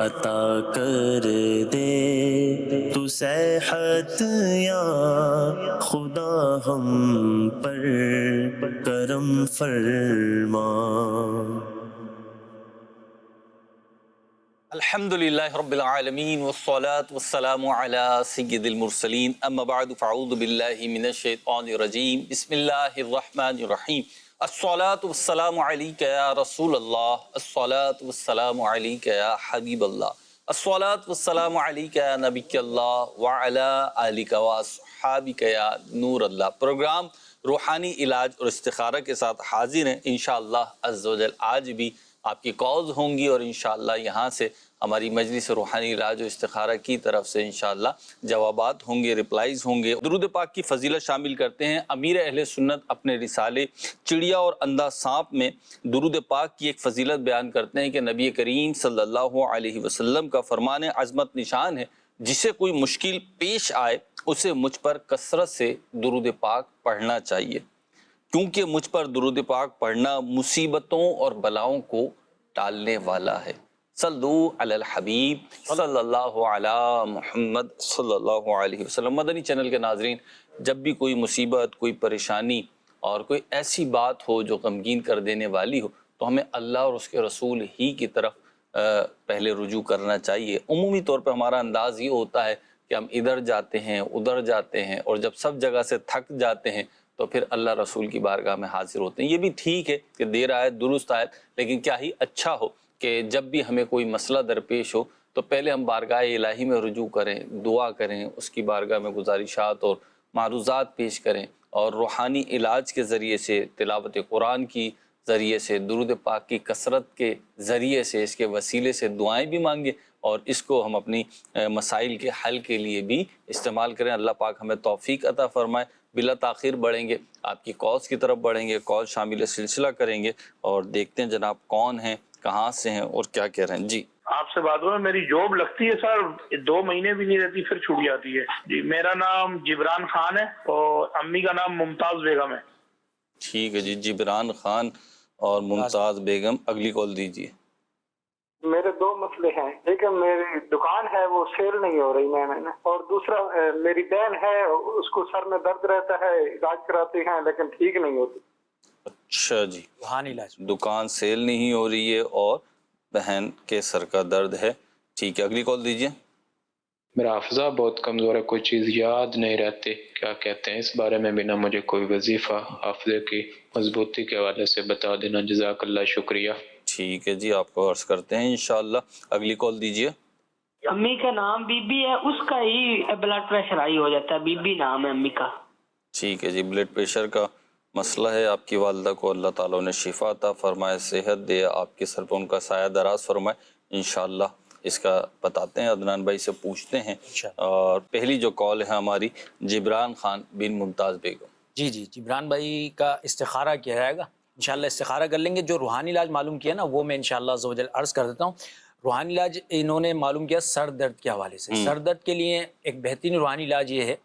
عطا کر دے تو صحت یا خدا ہم پر کرم فرما۔ الحمدللہ رب العالمین والصلاة والسلام علی سید المرسلین، اما بعد فاعوذ باللہ من الشیطان الرجیم، بسم اللہ الرحمن الرحیم۔ الصلاة والسلام علیک یا رسول اللہ، الصلاة والسلام علیک یا حبیب اللہ، الصلاة والسلام علیک یا نبی اللہ وعلی آلک واصحابک یا نور اللہ۔ پروگرام روحانی علاج اور استخارہ کے ساتھ حاضر ہیں انشاءاللہ عز و جل۔ آج بھی آپ کی کالز ہوں گی اور انشاءاللہ یہاں سے ہماری مجلس روحانی علاج و استخارہ کی طرف سے انشاءاللہ جوابات ہوں گے، ریپلائیز ہوں گے۔ درود پاک کی فضیلت شامل کرتے ہیں امیر اہل سنت اپنے رسالے چڑیا اور اندھا سانپ میں درود پاک کی ایک فضیلت بیان کرتے ہیں کہ نبی کریم صلی اللہ علیہ وسلم کا فرمان عظمت نشان ہے، جسے کوئی مشکل پیش آئے اسے مجھ پر کثرت سے درود پاک پڑھنا چاہیے، کیونکہ مجھ پر درود پاک پڑھنا مصیبتوں اور بلاؤں کو ٹالنے والا ہے۔ صلو علی الحبیب صلی اللہ علی محمد صلی اللہ علیہ وسلم۔ مدنی چینل کے ناظرین، جب بھی کوئی مصیبت، کوئی پریشانی اور کوئی ایسی بات ہو جو غمگین کر دینے والی ہو تو ہمیں اللہ اور اس کے رسول ہی کی طرف پہلے رجوع کرنا چاہیے۔ عمومی طور پہ ہمارا انداز یہ ہوتا ہے کہ ہم ادھر جاتے ہیں ادھر جاتے ہیں، اور جب سب جگہ سے تھک جاتے ہیں تو پھر اللہ رسول کی بارگاہ میں حاضر ہوتے ہیں۔ یہ بھی ٹھیک ہے کہ دیر آیت درست آیت، لیکن کیا ہی اچھا ہو کہ جب بھی ہمیں کوئی مسئلہ درپیش ہو تو پہلے ہم بارگاہ الہی میں رجوع کریں، دعا کریں، اس کی بارگاہ میں گزارشات اور معروضات پیش کریں، اور روحانی علاج کے ذریعے سے، تلاوت قرآن کی ذریعے سے، درود پاک کی کثرت کے ذریعے سے، اس کے وسیلے سے دعائیں بھی مانگیں، اور اس کو ہم اپنی مسائل کے حل کے لیے بھی استعمال کریں۔ اللہ پاک ہمیں توفیق عطا فرمائے۔ بلا تاخیر بڑھیں گے، آپ کی کالز کی طرف بڑھیں گے، کال شامل سلسلہ کریں گے اور دیکھتے ہیں جناب کون ہیں، کہاں سے ہیں اور کیا کہہ رہے ہیں۔ جی آپ سے بات ہو، میری جاب لگتی ہے سر، 2 مہینے بھی نہیں رہتی پھر چھوٹ جاتی ہے۔ جی میرا نام جبران خان ہے اور امی کا نام ممتاز بیگم ہے۔ ٹھیک ہے جی، جبران خان اور ممتاز بیگم، اگلی کال دیجیے۔ میرے 2 مسئلے ہیں، ایک میری دکان ہے وہ سیل نہیں ہو رہی میں نے، اور دوسرا میری بہن ہے اس کو سر میں درد رہتا ہے، علاج کراتے ہیں لیکن ٹھیک نہیں ہوتی۔ اچھا جی، روحانی علاج، دکان سیل نہیں ہو رہی ہے اور بہن کے سر کا درد ہے۔ ٹھیک ہے، اگلی کال دیجیے۔ میرا حافظہ بہت کمزور ہے، کوئی چیز یاد نہیں رہتی، کیا کہتے ہیں اس بارے میں بھی نہ مجھے کوئی وظیفہ حافظے کی مضبوطی کے حوالے سے بتا دینا، جزاک اللہ، شکریہ۔ ٹھیک ہے جی، آپ کو عرض کرتے ہیں انشاءاللہ۔ اگلی کال دیجیے۔ امی کا نام بی بی ہے، اس کا ہی بلڈ پریشر ہائی ہو جاتا ہے، بی بی نام ہے امی کا۔ ٹھیک ہے جی، بلڈ پریشر کا مسئلہ ہے، آپ کی والدہ کو اللہ تعالیٰ نے شفا عطا فرمائے، صحت دے، آپ کے سر پہ ان کا سایہ دراز فرمائے انشاءاللہ۔ اس کا بتاتے ہیں، عدنان بھائی سے پوچھتے ہیں۔ اور پہلی جو کال ہے ہماری جبران خان بن ممتاز بیگم۔ جی جبران بھائی کا استخارہ کیا جائے گا، انشاءاللہ استخارہ کر لیں گے۔ جو روحانی علاج معلوم کیا نا وہ میں انشاءاللہ عز و جل عرض کر دیتا ہوں۔ روحانی علاج انہوں نے معلوم کیا سر درد کے حوالے سے۔ سر درد کے لیے ایک بہترین روحانی علاج یہ ہے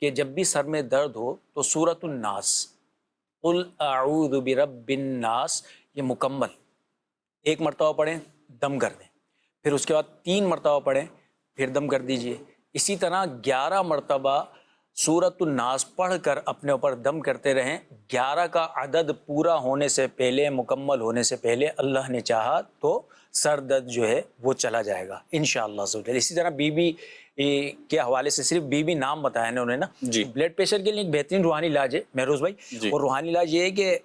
کہ جب بھی سر میں درد ہو تو سورۃ الناس، قل اعوذ برب الناس، یہ مکمل 1 مرتبہ پڑھیں، دم کر دیں، پھر اس کے بعد 3 مرتبہ پڑھیں، پھر دم کر دیجئے۔ اسی طرح 11 مرتبہ سورۃ الناس پڑھ کر اپنے اوپر دم کرتے رہیں۔ 11 کا عدد پورا ہونے سے پہلے، مکمل ہونے سے پہلے اللہ نے چاہا تو سر درد جو ہے وہ چلا جائے گا انشاءاللہ عز و جل۔ اسی طرح بی بی کے حوالے سے صرف بی بی نام بتایا انہوں نے نا، جی بلڈ پریشر کے لیے ایک بہترین روحانی علاج ہے مہروز بھائی، جی۔ اور روحانی علاج یہ ہے کہ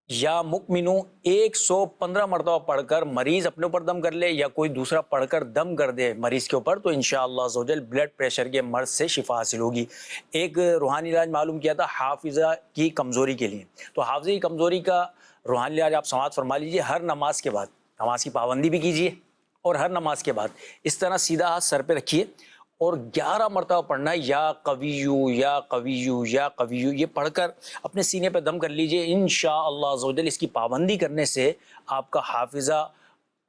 یا مؤمنو 115 مرتبہ پڑھ کر مریض اپنے اوپر دم کر لے، یا کوئی دوسرا پڑھ کر دم کر دے مریض کے اوپر، تو انشاءاللہ عز و جل بلڈ پریشر کے مرض سے شفا حاصل ہوگی۔ ایک روحانی علاج معلوم کیا تھا حافظہ کی کمزوری کے لیے، تو حافظہ کی کمزوری کا روحانی علاج آپ سماعت فرما لیجئے۔ ہر نماز کے بعد، نماز کی پابندی بھی کیجئے، اور ہر نماز کے بعد اس طرح سیدھا ہاتھ سر پہ رکھیے اور 11 مرتبہ پڑھنا ہے یا قویو یا قویو یا قویو، یہ پڑھ کر اپنے سینے پہ دم کر لیجئے۔ انشاءاللہ عز و جل اس کی پابندی کرنے سے آپ کا حافظہ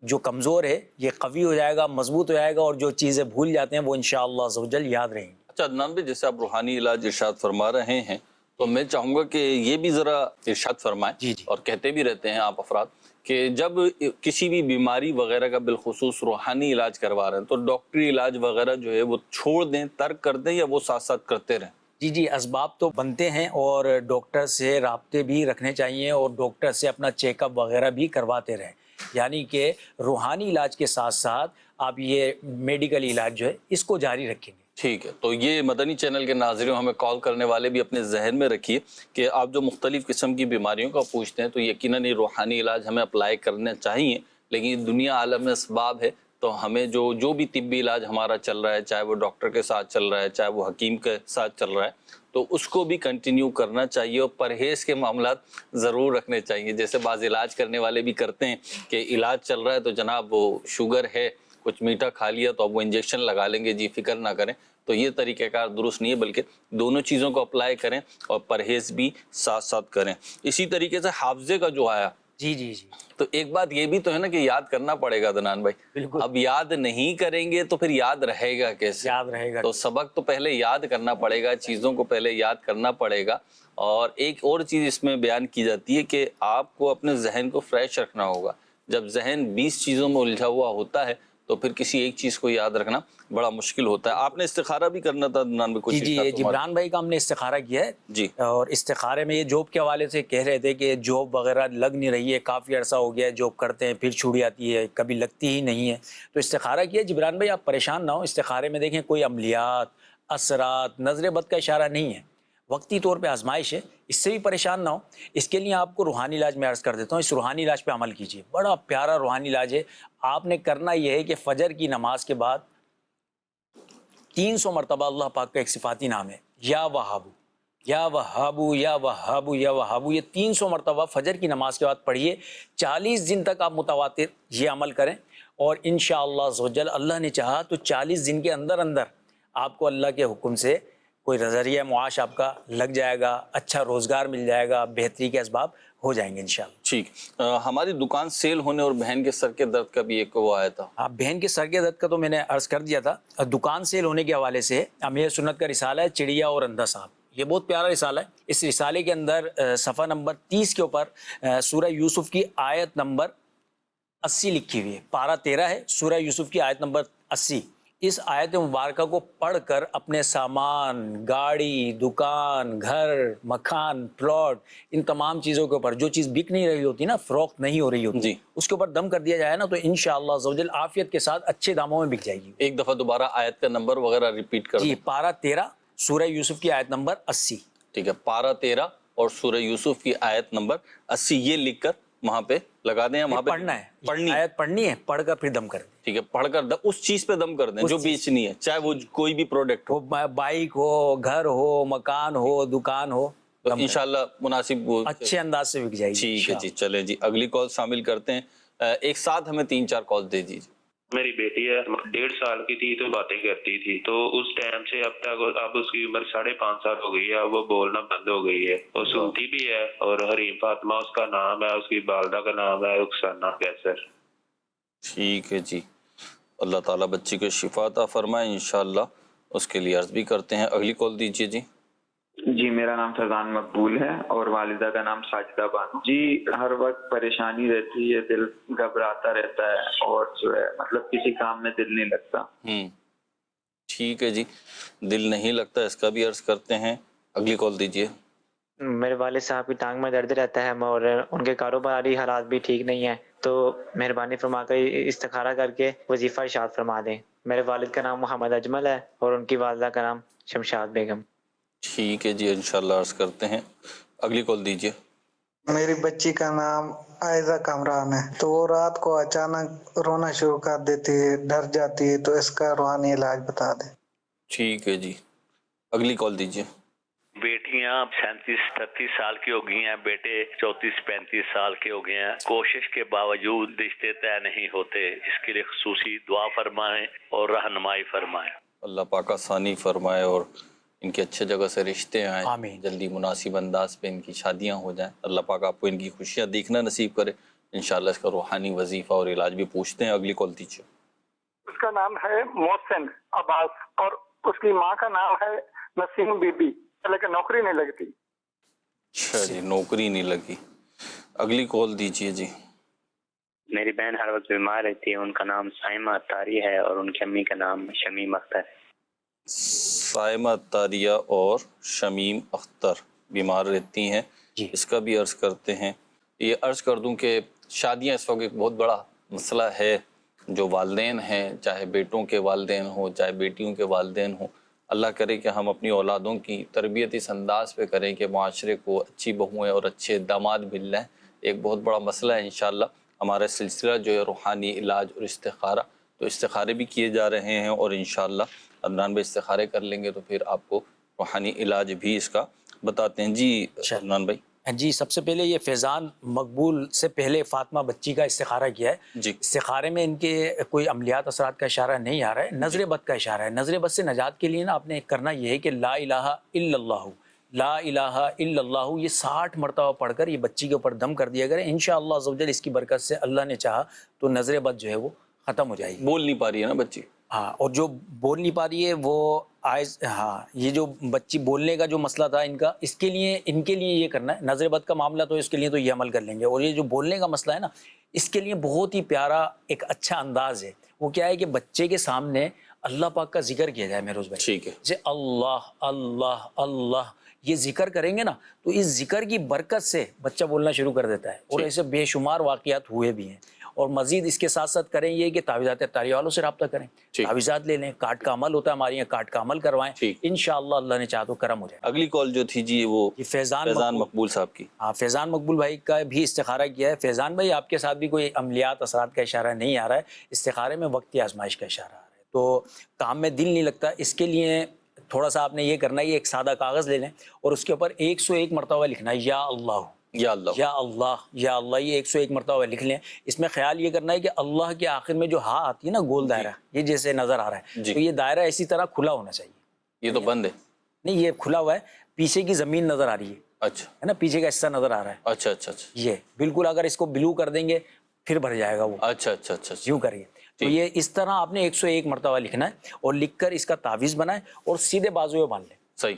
جو کمزور ہے یہ قوی ہو جائے گا، مضبوط ہو جائے گا، اور جو چیزیں بھول جاتے ہیں وہ انشاءاللہ عز و جل یاد رہیں گی۔ اچھا عدنان بھائی، جیسے آپ روحانی علاج ارشاد فرما رہے ہیں تو میں چاہوں گا کہ یہ بھی ذرا ارشاد فرمائیں، جی اور کہتے بھی رہتے ہیں آپ افراد کہ جب کسی بھی بیماری وغیرہ کا بالخصوص روحانی علاج کروا رہے ہیں تو ڈاکٹری علاج وغیرہ جو ہے وہ چھوڑ دیں، ترک کر دیں، یا وہ ساتھ ساتھ کرتے رہیں؟ جی اسباب تو بنتے ہیں اور ڈاکٹر سے رابطے بھی رکھنے چاہیے اور ڈاکٹر سے اپنا چیک اپ وغیرہ بھی کرواتے رہیں، یعنی کہ روحانی علاج کے ساتھ ساتھ آپ یہ میڈیکل علاج جو ہے اس کو جاری رکھیں گے۔ ٹھیک ہے، تو یہ مدنی چینل کے ناظرین، ہمیں کال کرنے والے بھی اپنے ذہن میں رکھیے کہ آپ جو مختلف قسم کی بیماریوں کا پوچھتے ہیں تو یقیناً یہ روحانی علاج ہمیں اپلائی کرنا چاہیے، لیکن دنیا عالم میں اسباب ہے، تو ہمیں جو بھی طبی علاج ہمارا چل رہا ہے، چاہے وہ ڈاکٹر کے ساتھ چل رہا ہے، چاہے وہ حکیم کے ساتھ چل رہا ہے، تو اس کو بھی کنٹینیو کرنا چاہیے اور پرہیز کے معاملات ضرور رکھنے چاہیے۔ جیسے بعض علاج کرنے والے بھی کرتے ہیں کہ علاج چل رہا ہے تو جناب وہ شوگر ہے، کچھ میٹھا کھا لیا تو اب وہ انجیکشن لگا لیں گے، جی فکر نہ کریں، تو یہ طریقہ کار درست نہیں ہے، بلکہ دونوں چیزوں کو اپلائی کریں اور پرہیز بھی ساتھ ساتھ کریں۔ اسی طریقے سے حافظے کا جو آیا، جی تو ایک بات یہ بھی تو ہے نا کہ یاد کرنا پڑے گا عدنان بھائی، بالکل، اب یاد نہیں کریں گے تو پھر یاد رہے گا کیسے؟ یاد رہے گا تو سبق تو پہلے یاد کرنا پڑے گا، چیزوں کو پہلے یاد کرنا پڑے گا، اور ایک اور چیز اس میں بیان کی جاتی ہے کہ آپ کو اپنے ذہن کو فریش رکھنا ہوگا۔ جب ذہن 20 چیزوں میں الجھا ہوا ہوتا ہے تو پھر کسی ایک چیز کو یاد رکھنا بڑا مشکل ہوتا ہے۔ آپ نے استخارہ بھی کرنا تھا عدنان بھائی، کچھ جی جبران بھائی کا ہم نے استخارہ کیا ہے جی، اور استخارے میں یہ جاب کے حوالے سے کہہ رہے تھے کہ جاب وغیرہ لگ نہیں رہی ہے، کافی عرصہ ہو گیا ہے جاب کرتے ہیں، پھر چھوٹ جاتی ہے، کبھی لگتی ہی نہیں ہے، تو استخارہ کیا۔ جبران بھائی آپ پریشان نہ ہو، استخارے میں دیکھیں کوئی عملیات، اثرات، نظر بد کا اشارہ نہیں ہے، وقتی طور پہ آزمائش ہے، اس سے بھی پریشان نہ ہو۔ اس کے لیے آپ کو روحانی علاج میں عرض کر دیتا ہوں، اس روحانی علاج پہ عمل کیجیے، بڑا پیارا روحانی علاج ہے۔ آپ نے کرنا یہ ہے کہ فجر کی نماز کے بعد 300 مرتبہ اللہ پاک کا ایک صفاتی نام ہے، یا وہابو یا وہابو یا وہابو یا وہابو، یہ 300 مرتبہ فجر کی نماز کے بعد پڑھیے۔ 40 دن تک آپ متواتر یہ عمل کریں، اور انشاءاللہ عزوجل اللہ نے چاہا تو 40 دن کے اندر اندر آپ کو اللہ کے حکم سے کوئی ذریعہ معاش آپ کا لگ جائے گا، اچھا روزگار مل جائے گا، بہتری کے اسباب ہو جائیں گے انشاءاللہ۔ ٹھیک، ہماری دکان سیل ہونے اور بہن کے سر کے درد کا بھی ایک وہ آیا تھا۔ ہاں، بہن کے سر کے درد کا تو میں نے عرض کر دیا تھا۔ دکان سیل ہونے کے حوالے سے امیر سنت کا رسالہ ہے چڑیا اور اندھا صاحب، یہ بہت پیارا رسالہ ہے۔ اس رسالے کے اندر صفحہ نمبر 30 کے اوپر سورہ یوسف کی آیت نمبر 80 لکھی ہوئی ہے، پارہ 13 ہے، سورہ یوسف کی آیت نمبر 80۔ اس آیت مبارکہ کو پڑھ کر اپنے سامان، گاڑی، دکان، گھر، مکان، پلاٹ، ان تمام چیزوں کے اوپر جو چیز بک نہیں رہی ہوتی نا، فروخت نہیں ہو رہی ہوتی جی، اس کے اوپر دم کر دیا جائے نا، تو انشاءاللہ عزوجل عافیت کے ساتھ اچھے داموں میں بک جائے گی۔ ایک دفعہ دوبارہ آیت کا نمبر وغیرہ ریپیٹ کر جی، دیں۔ پارہ 13 سورہ یوسف کی آیت نمبر 80۔ ٹھیک ہے، پارہ 13 اور سورہ یوسف کی آیت نمبر 80 یہ لکھ کر وہاں پہ لگا دیں، وہاں پہ پڑھنا ہے، آیت پڑھنی ہے، پڑھ کر پھر دم کر دیں۔ ٹھیک ہے، پڑھ کر اس چیز پہ دم کر دیں جو بیچنی ہے، چاہے وہ کوئی بھی پروڈکٹ ہو، وہ بائک ہو، گھر ہو، مکان ہو، دکان ہو، تو انشاءاللہ مناسب وہ اچھے انداز سے بک جائے گی۔ ٹھیک ہے جی، چلیں جی اگلی کال شامل کرتے ہیں۔ ایک ساتھ ہمیں 3-4 کال دے دیجیے۔ میری بیٹی ہے 1.5 سال کی تھی تو باتیں کرتی تھی، تو اس ٹائم سے اب تک اب اس کی عمر 5.5 سال ہو گئی ہے، وہ بولنا بند ہو گئی ہے، وہ سنتی بھی ہے، اور حریم فاطمہ اس کا نام ہے، اس کی والدہ کا نام ہے رخسانہ کیسر۔ ٹھیک ہے جی، اللہ تعالیٰ بچی کو شفا عطا فرمائے انشاءاللہ، اس کے لیے عرض بھی کرتے ہیں۔ اگلی کال دیجیے جی۔ جی، میرا نام فیضان مقبول ہے اور والدہ کا نام ساجدہ بانو۔ جی، ہر وقت پریشانی رہتی ہے، دل گھبراتا رہتا ہے، اور جو ہے مطلب کسی کام میں دل نہیں لگتا۔ ٹھیک ہے جی، دل نہیں لگتا، اس کا بھی عرض کرتے ہیں۔ اگلی کال دیجیے۔ میرے والد صاحب کی ٹانگ میں درد رہتا ہے اور ان کے کاروباری حالات بھی ٹھیک نہیں ہیں، تو مہربانی فرما کر استخارہ کر کے وظیفہ ارشاد فرما دیں۔ میرے والد کا نام محمد اجمل ہے اور ان کی والدہ کا نام شمشاد بیگم۔ ٹھیک ہے جی، انشاءاللہ عرض کرتے ہیں۔ اگلی کال دیجیے۔ میری بچی کا نام عائزہ کامران ہے، تو وہ رات کو اچانک رونا شروع کر دیتی ہے، ڈر جاتی ہے، تو اس کا روحانی علاج بتا دیں۔ ٹھیک ہے جی، اگلی کال دیجیے۔ بیٹیاں 37-38 سال کی ہو گئی ہیں، بیٹے 34-35 سال کے ہو گئے ہیں، کوشش کے باوجود رشتے طے نہیں ہوتے، اس کے لیے خصوصی دعا فرمائیں اور رہنمائی فرمائیں۔ اللہ پاک آسانی فرمائے اور ان کے اچھے جگہ سے رشتے آئیں، آمین۔ جلدی مناسب انداز پہ ان کی شادیاں ہو جائیں، اللہ پاک آپ کو ان کی خوشیاں دیکھنا نصیب کرے انشاءاللہ۔ اس کا روحانی وظیفہ اور علاج بھی پوچھتے ہیں۔ اگلی کال دیجیے۔ اس کا نام ہے محسن عباس اور اس کی ماں کا نام ہے نسیم بی بی، لیکن نوکری نہیں لگتی۔ اچھا جی، نوکری نہیں لگی۔ اگلی کال دیجیے جی۔ میری بہن ہر وقت بیمار رہتی ہے، ان کا نام سائمہ اتاری ہے اور ان کی امی کا نام شمیم اختر ہے۔ سائمہ اتاریہ اور شمیم اختر بیمار رہتی ہیں، اس کا بھی عرض کرتے ہیں۔ یہ عرض کر دوں کہ شادیاں اس وقت ایک بہت بڑا مسئلہ ہے، جو والدین ہیں، چاہے بیٹوں کے والدین ہوں چاہے بیٹیوں کے والدین ہوں، اللہ کرے کہ ہم اپنی اولادوں کی تربیت اس انداز پہ کریں کہ معاشرے کو اچھی بہویں اور اچھے داماد مل جائیں۔ ایک بہت بڑا مسئلہ ہے۔ انشاءاللہ ہمارا سلسلہ جو ہے روحانی علاج اور استخارہ، تو استخارے بھی کیے جا رہے ہیں، اور انشاءاللہ عدنان بھائی استخارے کر لیں گے تو پھر آپ کو روحانی علاج بھی اس کا بتاتے ہیں۔ جی عدنان بھائی۔ جی سب سے پہلے یہ فیضان مقبول سے پہلے فاطمہ بچی کا استخارہ کیا ہے۔ جی استخارے میں ان کے کوئی عملیات اثرات کا اشارہ نہیں آ رہا ہے، نظر بد کا اشارہ ہے۔ نظر بد سے نجات کے لیے نا آپ نے کرنا یہ ہے کہ لا الہ الا اللہ، لا الہ الا اللہ، یہ 60 مرتبہ پڑھ کر یہ بچی کے اوپر دم کر دیا کریں۔ انشاءاللہ عزوجل اس کی برکت سے اللہ نے چاہا تو نظر بد جو ہے وہ ختم ہو جائے گی۔ بول نہیں پا رہی ہے نا بچی؟ ہاں، اور جو بول نہیں پا رہی ہے وہ ہاں، یہ جو بچی بولنے کا جو مسئلہ تھا ان کا، اس کے لیے ان کے لیے یہ کرنا ہے۔ نظر بد کا معاملہ تو اس کے لیے تو یہ عمل کر لیں گے، اور یہ جو بولنے کا مسئلہ ہے نا، اس کے لیے بہت ہی پیارا ایک اچھا انداز ہے۔ وہ کیا ہے کہ بچے کے سامنے اللہ پاک کا ذکر کیا جائے مہروز بھائی۔ ٹھیک ہے۔ جیسے اللہ اللہ اللہ یہ ذکر کریں گے نا، تو اس ذکر کی برکت سے بچہ بولنا شروع کر دیتا ہے، اور ایسے بے شمار واقعات ہوئے بھی ہیں۔ اور مزید اس کے ساتھ ساتھ کریں یہ کہ تعویذات اتاری والوں سے رابطہ کریں، تعویذات لے لیں، کاٹ کا عمل ہوتا ہے ہمارے یہاں، کاٹ کا عمل کروائیں، انشاءاللہ اللہ نے چاہا تو کرم ہو جائے۔ اگلی کال جو تھی جی وہ فیضان مقبول صاحب کی۔ ہاں، فیضان مقبول بھائی کا بھی استخارہ کیا ہے۔ فیضان بھائی آپ کے ساتھ بھی کوئی عملیات اثرات کا اشارہ نہیں آ رہا ہے، استخارے میں وقتی آزمائش کا اشارہ آ رہا ہے، تو کام میں دل نہیں لگتا۔ اس کے لیے تھوڑا سا آپ نے یہ کرنا ہے، یہ ایک سادہ کاغذ لے لیں اور اس کے اوپر 101 مرتبہ لکھنا ہے یا اللہ یا اللہ یا اللہ یا اللہ، یہ 101 مرتبہ لکھ لیں۔ اس میں خیال یہ کرنا ہے کہ اللہ کے آخر میں جو ہاں آتی ہے نا، گول دائرہ، یہ جیسے نظر آ رہا ہے، تو یہ دائرہ اسی طرح کھلا ہونا چاہیے۔ یہ تو بند ہے؟ نہیں، یہ کھلا ہوا ہے، پیچھے کی زمین نظر آ رہی ہے۔ اچھا، ہے نا، پیچھے کا حصہ نظر آ رہا ہے۔ اچھا اچھا اچھا، یہ بالکل اگر اس کو بلو کر دیں گے پھر بھر جائے گا وہ۔ اچھا اچھا اچھا، یوں کریے۔ تو یہ اس طرح آپ نے 101 مرتبہ لکھنا ہے، اور لکھ کر اس کا تعویذ بنائیں اور سیدھے بازو میں باندھ لیں۔ صحیح۔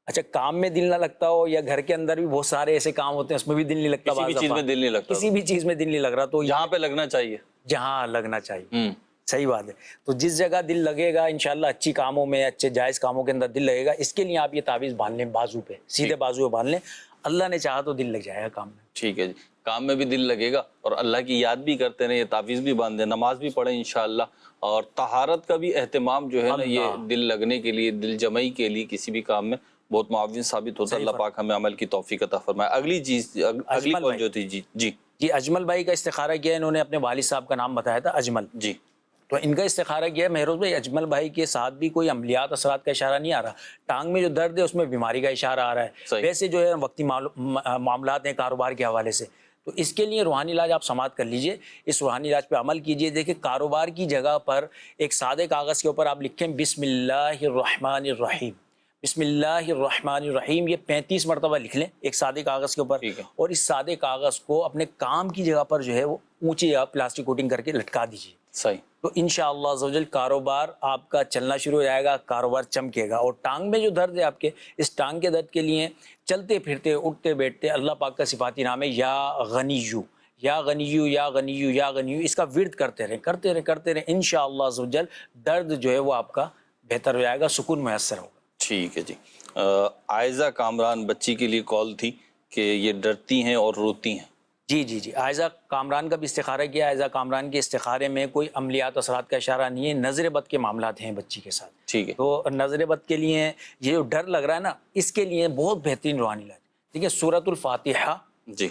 اچھا، کام میں دل نہ لگتا ہو، یا گھر کے اندر بھی بہت سارے ایسے کام ہوتے ہیں اس میں بھی دل نہیں لگتا، کسی بھی چیز میں دل نہیں لگتا، کسی بھی چیز میں دل نہیں لگ رہا، تو جہاں پہ لگنا چاہیے، جہاں لگنا چاہیے، صحیح بات ہے۔ تو جس جگہ دل لگے گا انشاءاللہ اچھی کاموں میں، اچھے جائز کاموں کے اندر دل لگے گا۔ اس کے لیے آپ یہ تعویذ باندھ لیں بازو پہ، سیدھے بازو پہ باندھ لیں، اللہ نے چاہا تو دل لگ جائے گا کام میں۔ ٹھیک ہے جی، کام میں بھی دل لگے گا اور اللہ کی یاد بھی کرتے رہیں، یہ تعویذ بھی باندھ دیں، نماز بھی پڑھیں انشاءاللہ، اور طہارت کا بھی اہتمام جو ہے نا، یہ دل لگنے کے لیے، دل جمعی کے لیے کسی بھی کام میں بہت معاون ثابت ہوتا ہے۔ اللہ پاک ہمیں عمل کی توفیق عطا فرمائے۔ اگلی چیز، اگلی کال جو تھی جی جی اجمل بھائی کا استخارہ کیا ہے، انہوں نے اپنے والد صاحب کا نام بتایا تھا اجمل جی، تو ان کا استخارہ کیا ہے مہروز بھائی۔ اجمل بھائی کے ساتھ بھی کوئی عملیات اثرات کا اشارہ نہیں آ رہا، ٹانگ میں جو درد ہے اس میں بیماری کا اشارہ آ رہا ہے، ویسے جو ہے وقتی معاملات ہیں کاروبار کے حوالے سے، تو اس کے لیے روحانی علاج آپ سماعت کر لیجئے، اس روحانی علاج پہ عمل کیجئے۔ دیکھیں، کاروبار کی جگہ پر ایک سادے کاغذ کے اوپر آپ لکھیں بسم اللہ الرحمن الرحیم، بسم اللہ الرحمن الرحیم، یہ 35 مرتبہ لکھ لیں ایک سادے کاغذ کے اوپر، اور اس سادے کاغذ کو اپنے کام کی جگہ پر جو ہے وہ اونچی پلاسٹک کوٹنگ کر کے لٹکا دیجیے۔ صحیح۔ تو انشاءاللہ عزوجل کاروبار آپ کا چلنا شروع ہو جائے گا، کاروبار چمکے گا۔ اور ٹانگ میں جو درد ہے آپ کے، اس ٹانگ کے درد کے لیے چلتے پھرتے اٹھتے بیٹھتے اللہ پاک کا صفاتی نام ہے یا غنیو، یا غنیو یا غنیو یا غنیو، اس کا ورد کرتے رہیں کرتے رہیں کرتے رہیں، انشاءاللہ عزوجل درد جو ہے وہ آپ کا بہتر ہو جائے گا، سکون میسر ہوگا۔ ٹھیک ہے جی۔ عائزہ کامران بچی کے لیے کال تھی کہ یہ ڈرتی ہیں اور روتی ہیں۔ جی جی جی، عائزہ کامران کا بھی استخارہ کیا۔ عائزہ کامران کے استخارے میں کوئی عملیات اثرات کا اشارہ نہیں ہے، نظر بد کے معاملات ہیں بچی کے ساتھ۔ ٹھیک ہے۔ تو نظر بد کے لیے یہ جو ڈر لگ رہا ہے نا، اس کے لیے بہت بہترین روحانی علاج، ٹھیک ہے، سورۃ الفاتحہ، جی،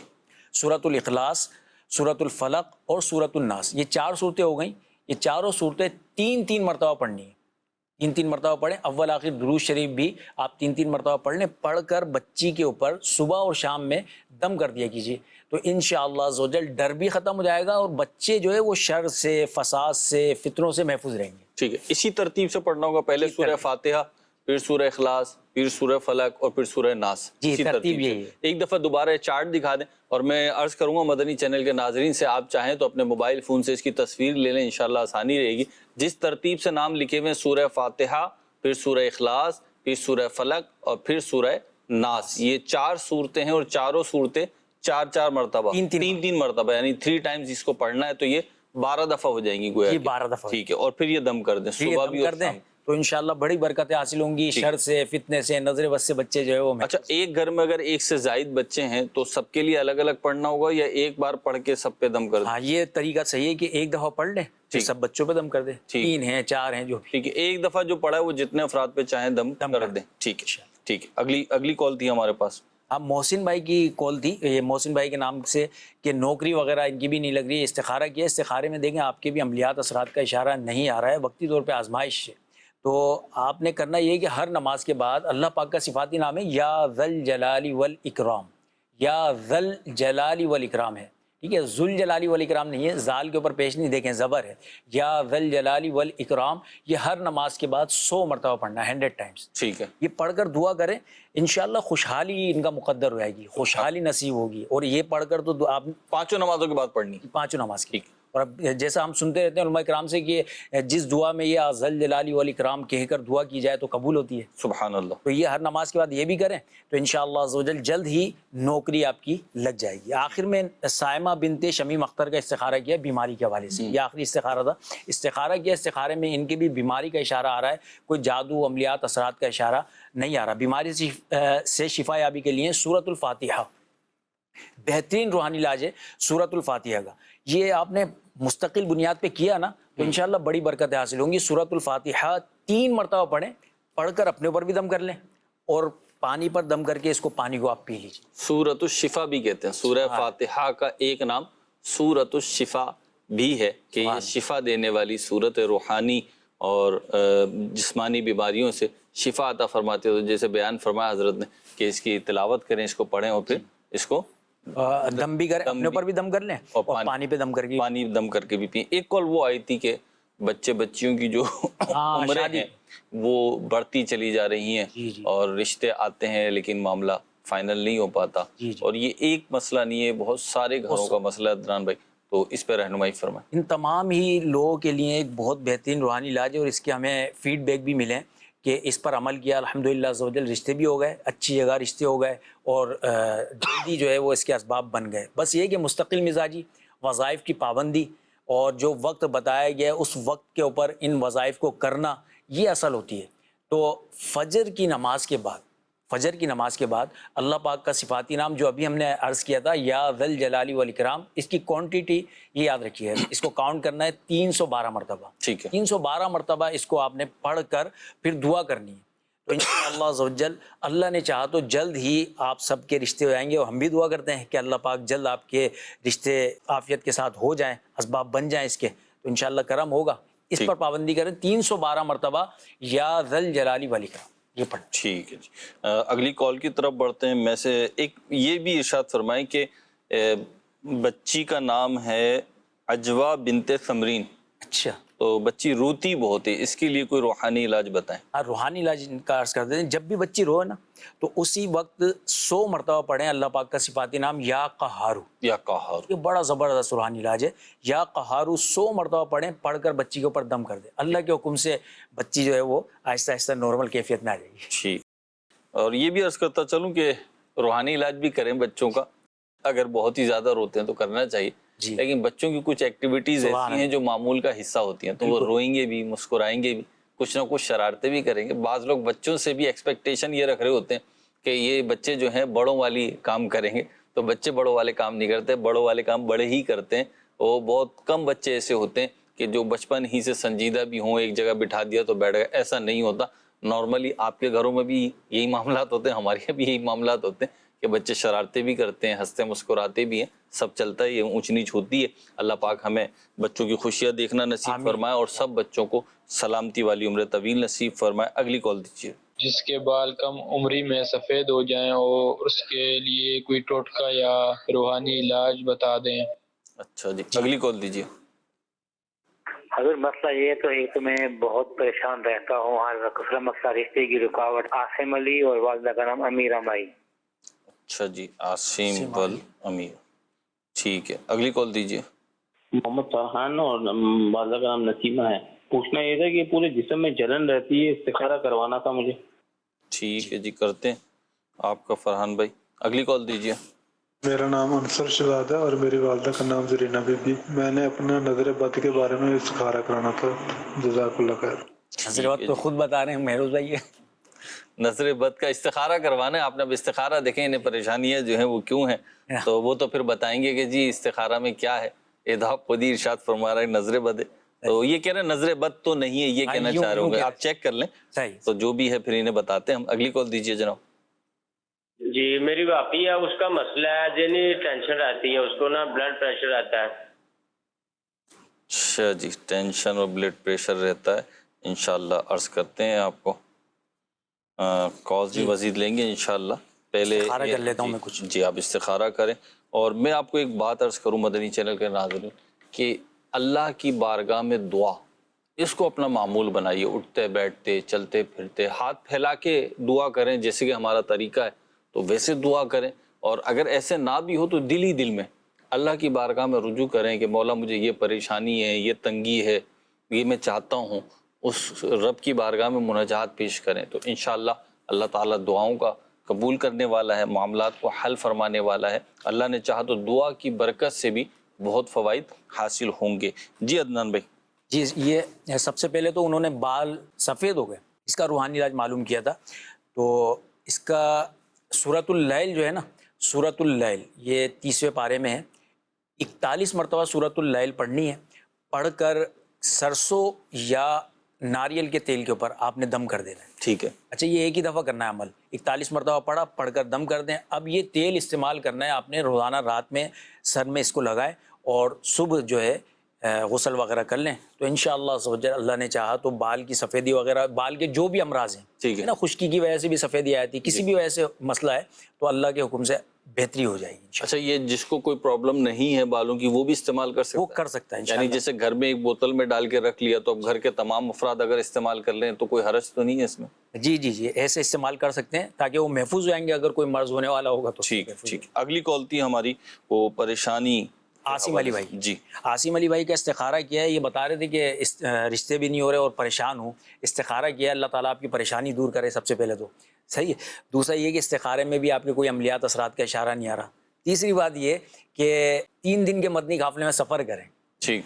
سورۃ الاخلاص، سورۃ الفلق اور سورۃ الناس، یہ 4 صورتیں ہو گئیں۔ یہ چاروں صورتیں 3 مرتبہ پڑھنی ہیں، 3 مرتبہ پڑھیں، اول آخر درود شریف بھی آپ 3 مرتبہ پڑھ لیں، پڑھ کر بچی کے اوپر صبح اور شام میں دم کر دیا کیجیے، تو انشاءاللہ عزوجل ڈر بھی ختم ہو جائے گا اور بچے جو ہے وہ شر سے، فساد سے، فتنوں سے محفوظ رہیں گے۔ ٹھیک ہے، اسی ترتیب سے پڑھنا ہوگا، پہلے سورہ فاتحہ، پھر سورہ اخلاص، پھر سورہ فلق اور پھر سورہ ناس۔ جی، اسی ترتیب یہی ہے۔ ایک دفعہ دوبارہ چارٹ دکھا دیں، اور میں عرض کروں گا مدنی چینل کے ناظرین سے، آپ چاہیں تو اپنے موبائل فون سے اس کی تصویر لے لیں، انشاءاللہ آسانی رہے گی۔ جس ترتیب سے نام لکھے ہوئے سورہ فاتحہ، پھر سورہ اخلاص، پھر سورہ فلق اور پھر سورہ ناس، یہ 4 صورتیں ہیں، اور چاروں صورتیں 4 مرتبہ تین مرتبہ یعنی 3 times اس کو پڑھنا ہے، تو یہ 12 دفعہ ہو جائیں گی گویا یہ کہ۔ 12 دفعہ ٹھیک ہے، اور پھر یہ دم کر دیں صبح بھی اور شام۔ تو انشاءاللہ بڑی برکتیں حاصل ہوں گی، شر سے، فتنے سے، نظر بد سے بچے جو ہے وہ۔ اچھا، ایک گھر میں اگر ایک سے زائد بچے ہیں تو سب کے لیے الگ الگ پڑھنا ہوگا یا ایک بار پڑھ کے سب پہ دم کر دیں؟ ہاں، یہ طریقہ صحیح ہے کہ ایک دفعہ پڑھ لیں پھر سب بچوں پہ دم کر دیں، 3 ہیں 4 ہیں جو بھی۔ ٹھیک ہے، ایک دفعہ جو پڑھا ہے وہ جتنے افراد پہ چاہیں دم کر دیں۔ ٹھیک ہے ٹھیک ہے، اگلی کال تھی ہمارے پاس۔ اب محسن بھائی کی کال تھی، یہ محسن بھائی کے نام سے کہ نوکری وغیرہ ان کی بھی نہیں لگ رہی ہے، استخارہ کیا ہے، استخارے میں دیکھیں آپ کے بھی عملیات اثرات کا اشارہ نہیں آ رہا ہے، وقتی طور پہ آزمائش ہے۔ تو آپ نے کرنا یہ کہ ہر نماز کے بعد اللہ پاک کا صفاتی نام ہے یا ذل جلال والاکرام، یا ذل جلال والاکرام ہے، ٹھیک ہے، ذل جلال والاکرام نہیں ہے، زال کے اوپر پیش نہیں، دیکھیں زبر ہے، یا ذل جلال والاکرام، یہ ہر نماز کے بعد 100 مرتبہ پڑھنا ہے، 100 ٹائمز۔ ٹھیک ہے، یہ پڑھ کر دعا کریں، انشاءاللہ خوشحالی ان کا مقدر ہو جائے گی، خوشحالی نصیب ہوگی۔ اور یہ پڑھ کر تو آپ 5 نمازوں کے بعد پڑھنی، 5 نماز کی۔ اور اب جیسا ہم سنتے رہتے ہیں علماء کرام سے کہ جس دعا میں یہ ذل جلال والاکرام کہہ کر دعا کی جائے تو قبول ہوتی ہے۔ سبحان اللہ۔ تو یہ ہر نماز کے بعد یہ بھی کریں تو انشاءاللہ عز و جل جلد ہی نوکری آپ کی لگ جائے گی۔ آخر میں سائمہ بنت شمیم اختر کا استخارہ کیا بیماری کے حوالے سے، یہ آخری استخارہ تھا، استخارہ کیا، استخارے میں ان کی بھی بیماری کا اشارہ آ رہا ہے، کوئی جادو عملیات اثرات کا اشارہ نہیں آ رہا۔ بیماری سے شفا یابی کے لیے سورۃ الفاتحہ بہترین روحانی علاج ہے، سورۃ الفاتحہ کا۔ یہ آپ نے مستقل بنیاد پہ کیا نا تو انشاءاللہ بڑی برکتیں حاصل ہوں گی۔ سورۃ الفاتحہ 3 مرتبہ پڑھیں، پڑھ کر اپنے اوپر بھی دم کر لیں اور پانی پر دم کر کے اس کو پانی کو آپ پی لیجیے۔ سورۃ الشفا بھی کہتے ہیں، سورہ فاتحہ کا ایک نام سورۃ الشفا بھی ہے کہ یہ شفا دینے والی سورت روحانی اور جسمانی بیماریوں سے شفا عطا فرماتے ہو، جیسے بیان فرمایا حضرت نے کہ اس کی تلاوت کریں، اس کو پڑھیں اور پھر اس کو دم بھی کریں، اپنے اوپر بھی دم کر لیں اور پانی پہ دم کر کے بھی پئیں۔ ایک کال وہ آئی تھی کہ بچیوں کی جو عمریں ہیں وہ بڑھتی چلی جا رہی ہیں اور رشتے آتے ہیں لیکن معاملہ فائنل نہیں ہو پاتا، اور یہ ایک مسئلہ نہیں ہے، بہت سارے گھروں کا مسئلہ ہے عدنان بھائی، تو اس پہ رہنمائی فرمائیں۔ ان تمام ہی لوگوں کے لیے ایک بہت بہترین روحانی علاج ہے اور اس کے ہمیں فیڈ بیک بھی ملے کہ اس پر عمل کیا، الحمدللہ عز و جل رشتے بھی ہو گئے، اچھی جگہ رشتے ہو گئے اور جلدی جو ہے وہ اس کے اسباب بن گئے۔ بس یہ کہ مستقل مزاجی، وظائف کی پابندی اور جو وقت بتایا گیا اس وقت کے اوپر ان وظائف کو کرنا، یہ اصل ہوتی ہے۔ تو فجر کی نماز کے بعد اللہ پاک کا صفاتی نام جو ابھی ہم نے عرض کیا تھا یا ذل جلال والاکرام، اس کی کوانٹٹی یہ یاد رکھیے، اس کو کاؤنٹ کرنا ہے 312 مرتبہ۔ ٹھیک ہے، 312 مرتبہ اس کو آپ نے پڑھ کر پھر دعا کرنی ہے، تو انشاءاللہ عز و جل اللہ نے چاہا تو جلد ہی آپ سب کے رشتے ہو جائیں گے۔ اور ہم بھی دعا کرتے ہیں کہ اللہ پاک جلد آپ کے رشتے عافیت کے ساتھ ہو جائیں، اسباب بن جائیں اس کے، تو انشاءاللہ کرم ہوگا۔ اس پر پابندی کریں، 312 مرتبہ یا ذل جلال والاکرام یہ پڑھ۔ ٹھیک ہے جی، اگلی کال کی طرف بڑھتے ہیں۔ میں سے ایک یہ بھی ارشاد فرمائیں کہ بچی کا نام ہے عجوہ بنت ثمرین، اچھا، تو بچی روتی بہت ہے، اس کے لیے کوئی روحانی علاج بتائیں۔ روحانی علاج کا عرض کرتے ہیں، جب بھی بچی روئے نا تو اسی وقت 100 مرتبہ پڑھیں اللہ پاک کا صفاتی نام یا قہارو۔ یا قہارو، یہ بڑا زبردست روحانی علاج ہے، یا قہارو 100 مرتبہ پڑھیں، پڑھ کر بچی کے اوپر دم کر دیں، اللہ کے حکم سے بچی جو ہے وہ آہستہ آہستہ نارمل کیفیت میں آ جائے گی۔ ٹھیک، اور یہ بھی عرض کرتا چلوں کہ روحانی علاج بھی کریں بچوں کا، اگر بہت ہی زیادہ روتے ہیں تو کرنا چاہیے، لیکن بچوں کی کچھ ایکٹیویٹیز ایسی ہیں جو معمول کا حصہ ہوتی ہیں، تو وہ روئیں گے بھی، مسکرائیں گے بھی، کچھ نہ کچھ شرارتیں بھی کریں گے۔ بعض لوگ بچوں سے بھی ایکسپیکٹیشن یہ رکھ رہے ہوتے ہیں کہ یہ بچے جو ہیں بڑوں والی کام کریں گے، تو بچے بڑوں والے کام نہیں کرتے، بڑوں والے کام بڑے ہی کرتے ہیں۔ وہ بہت کم بچے ایسے ہوتے ہیں کہ جو بچپن ہی سے سنجیدہ بھی ہوں، ایک جگہ بٹھا دیا تو بیٹھ گئے، ایسا نہیں ہوتا۔ نارملی آپ کے گھروں میں بھی یہی معاملات ہوتے ہیں، ہمارے یہاں بھی یہی معاملات ہوتے ہیں کہ بچے شرارتیں بھی کرتے ہیں، ہنستے مسکراتے بھی ہیں، سب چلتا ہے، یہ اونچ نیچ ہوتی ہے۔ اللہ پاک ہمیں بچوں کی خوشیاں دیکھنا نصیب فرمائے اور سب بچوں کو سلامتی والی عمر طویل نصیب فرمائے۔ اگلی کال دیجیے۔ جس کے بال کم عمری میں سفید ہو جائیں اور اس کے لیے کوئی ٹوٹکا یا روحانی علاج بتا دیں۔ اچھا جی، اگلی کال دیجیے۔ حضور مسئلہ یہ ہے تو ایک تو میں بہت پریشان رہتا ہوں ہر وقت، دوسرا مسئلہ رشتے کی رکاوٹ، عاصم علی اور والدہ کا نام امیرہ مائی۔ اچھا جی، عاصم بل امیر، ٹھیک ہے، اگلی کال دیجیے۔ محمد فرحان اور والدہ کا نام نسیمہ ہے۔ پوچھنا یہ تھا کہ پورے جسم میں جلن رہتی ہے، استخارہ کروانا تھا مجھے۔ ٹھیک ہے جی، کرتے ہیں آپ کا فرحان بھائی۔ اگلی کال دیجیے۔ میرا نام انصر شہزاد ہے اور میری والدہ کا نام زرینہ بی بی. میں نے اپنا نظر بد کے بارے میں استخارہ کرانا تھا. جزاک اللہ خیر. نظر بد تو خود بتا رہے ہیں مہروز بھائی. نظر بد کا استخارہ کروانا ہے آپ نے. اب استخارہ دیکھیں انہیں پریشانیاں جو ہیں وہ کیوں ہیں تو وہ تو پھر بتائیں گے کہ جی استخارہ میں کیا ہے. آپ خود ہی ارشاد فرما رہے ہیں نظر بد ہے تو یہ کہہ رہے ہیں نظر بد تو نہیں ہے یہ کہنا چاہ رہے ہوں گے. آپ چیک کر لیں تو جو بھی ہے پھر انہیں بتاتے ہیں ہم. اگلی کال دیجیے جناب. جی میری باپی ہے اس کا مسئلہ ہے جنی ٹینشن رہتی ہے اس کو نا بلڈ پریشر رہتا ہے. اچھا جی ٹینشن اور بلڈ پریشر رہتا ہے. انشاءاللہ عرض کرتے ہیں آپ کو. کالز بھی مزید لیں گے انشاءاللہ. پہلے استخارہ کر لیتا ہوں میں کچھ. جی آپ استخارہ کریں. اور میں آپ کو ایک بات عرض کروں مدنی چینل کے ناظرین کہ اللہ کی بارگاہ میں دعا اس کو اپنا معمول بنائیے. اٹھتے بیٹھتے چلتے پھرتے ہاتھ پھیلا کے دعا کریں جیسے کہ ہمارا طریقہ ہے تو ویسے دعا کریں. اور اگر ایسے نہ بھی ہو تو دل ہی دل میں اللہ کی بارگاہ میں رجوع کریں کہ مولا مجھے یہ پریشانی ہے یہ تنگی ہے یہ میں چاہتا ہوں. اس رب کی بارگاہ میں مناجات پیش کریں تو انشاءاللہ اللہ تعالیٰ دعاؤں کا قبول کرنے والا ہے. معاملات کو حل فرمانے والا ہے. اللہ نے چاہا تو دعا کی برکت سے بھی بہت فوائد حاصل ہوں گے. جی عدنان بھائی. جی یہ سب سے پہلے تو انہوں نے بال سفید ہو گئے اس کا روحانی علاج معلوم کیا تھا. تو اس کا سورۃ اللیل جو ہے نا سورۃ اللیل یہ 30ویں پارے میں ہے. 41 مرتبہ سورۃ اللیل پڑھنی ہے. پڑھ کر سرسوں یا ناریل کے تیل کے اوپر آپ نے دم کر دینا ہے. ٹھیک ہے. اچھا یہ ایک ہی دفعہ کرنا ہے عمل. 41 مرتبہ پڑھا پڑھ کر دم کر دیں. اب یہ تیل استعمال کرنا ہے آپ نے روزانہ رات میں سر میں اس کو لگائیں اور صبح جو ہے غسل وغیرہ کر لیں تو انشاءاللہ اللہ نے چاہا تو بال کی سفیدی وغیرہ بال کے جو بھی امراض ہیں ٹھیک ہے نا خشکی کی وجہ سے بھی سفیدی آئی تھی کسی بھی وجہ سے مسئلہ ہے تو اللہ کے حکم سے بہتری ہو جائے گی. اچھا یہ جس کو کوئی پرابلم نہیں ہے بالوں کی وہ بھی استعمال کر سکتا ہے؟ وہ کر سکتا ہے یعنی جیسے گھر میں ایک بوتل میں ڈال کے رکھ لیا تو اب گھر کے تمام افراد اگر استعمال کر لیں تو کوئی حرج تو نہیں ہے اس میں؟ جی جی جی ایسے استعمال کر سکتے ہیں تاکہ وہ محفوظ ہو جائیں گے اگر کوئی مرض ہونے والا ہوگا تو. ٹھیک ہے ٹھیک ہے. اگلی کال تھی ہماری وہ پریشانی عاصم علی بھائی. جی عاصم علی بھائی کا استخارہ کیا ہے. یہ بتا رہے تھے کہ رشتے بھی نہیں ہو رہے اور پریشان ہوں. استخارہ کیا ہے اللہ تعالیٰ آپ کی پریشانی دور کرے سب سے پہلے تو صحیح ہے. دوسرا یہ کہ استخارے میں بھی آپ کے کوئی عملیات اثرات کا اشارہ نہیں آ رہا. تیسری بات یہ کہ 3 دن کے مدنی قافلے میں سفر کریں. ٹھیک.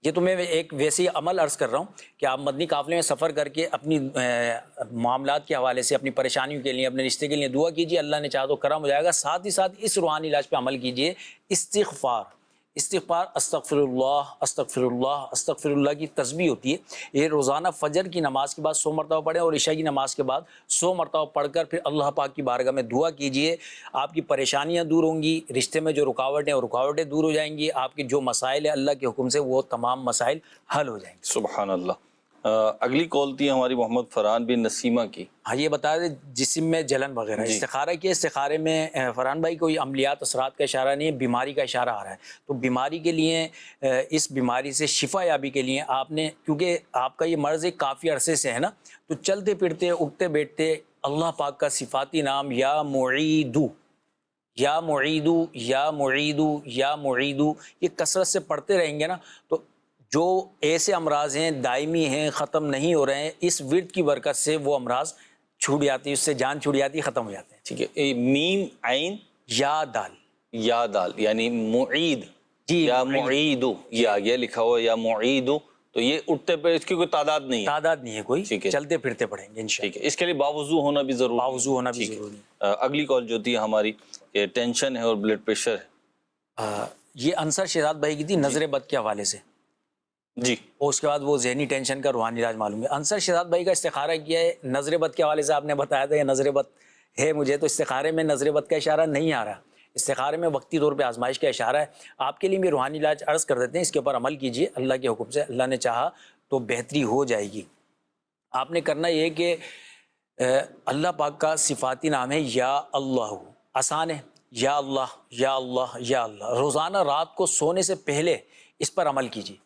یہ تو میں ایک ویسے عمل عرض کر رہا ہوں کہ آپ مدنی قافلے میں سفر کر کے اپنی معاملات کے حوالے سے اپنی پریشانیوں کے لیے اپنے رشتے کے لیے دعا کیجیے. اللہ نے چاہا تو کرم ہو جائے گا. ساتھ ہی ساتھ اس روحانی علاج پہ عمل کیجیے. استغفار استغفر اللہ کی تسبیح ہوتی ہے. یہ روزانہ فجر کی نماز کے بعد 100 مرتبہ پڑھیں اور عشاء کی نماز کے بعد 100 مرتبہ پڑھ کر پھر اللہ پاک کی بارگاہ میں دعا کیجیے. آپ کی پریشانیاں دور ہوں گی. رشتے میں جو رکاوٹیں اور رکاوٹیں دور ہو جائیں گی. آپ کے جو مسائل ہیں اللہ کے حکم سے وہ تمام مسائل حل ہو جائیں گے. سبحان اللہ. اگلی کال تھی ہماری محمد فرحان بن نسیمہ کی. ہاں یہ بتا دیں جسم میں جلن وغیرہ استخارہ کیا. استخارے میں فرحان بھائی کوئی عملیات اثرات کا اشارہ نہیں ہے بیماری کا اشارہ آ رہا ہے. تو بیماری کے لیے اس بیماری سے شفا یابی کے لیے آپ نے کیونکہ آپ کا یہ مرض ایک کافی عرصے سے ہے نا تو چلتے پھرتے اٹھتے بیٹھتے اللہ پاک کا صفاتی نام یا معیدو یا معیدو یا معیدو یا معیدو یہ کثرت سے پڑھتے رہیں گے نا تو جو ایسے امراض ہیں دائمی ہیں ختم نہیں ہو رہے ہیں اس ورد کی برکت سے وہ امراض چھوٹ جاتی ہے. اس سے جان چھوٹ جاتی ہے ختم ہو جاتے ہیں. ٹھیک ہے. میم عین یا دال یا دال یعنی معید جی یا معیدو یہ آگے لکھا ہوا یا معیدو تو یہ اٹھتے پہ اس کی کوئی تعداد نہیں ہے. تعداد نہیں ہے کوئی. ٹھیک ہے چلتے پھرتے پڑھیں گے انشاءاللہ. ٹھیک ہے. اس کے لیے باوضو ہونا بھی ضروری باوضو ہونا بھی ضروری ہے. اگلی کال جو تھی ہماری یہ ٹینشن ہے اور بلڈ پریشر ہے. یہ انصر شہزاد بھائی کی تھی نظر بد کے حوالے سے جی. اور اس کے بعد وہ ذہنی ٹینشن کا روحانی علاج معلوم ہے. انصر شہزاد بھائی کا استخارہ کیا ہے نظر بد کے حوالے سے. آپ نے بتایا تھا کہ نظر بد ہے مجھے تو استخارے میں نظر بد کا اشارہ نہیں آ رہا. استخارے میں وقتی طور پہ آزمائش کا اشارہ ہے. آپ کے لیے بھی روحانی علاج عرض کر دیتے ہیں. اس کے اوپر عمل کیجیے اللہ کے حکم سے. اللہ نے چاہا تو بہتری ہو جائے گی. آپ نے کرنا یہ کہ اللہ پاک کا صفاتی نام ہے یا اللہ. آسان ہے یا اللہ یا اللہ یا اللہ. روزانہ رات کو سونے سے پہلے اس پر عمل کیجیے.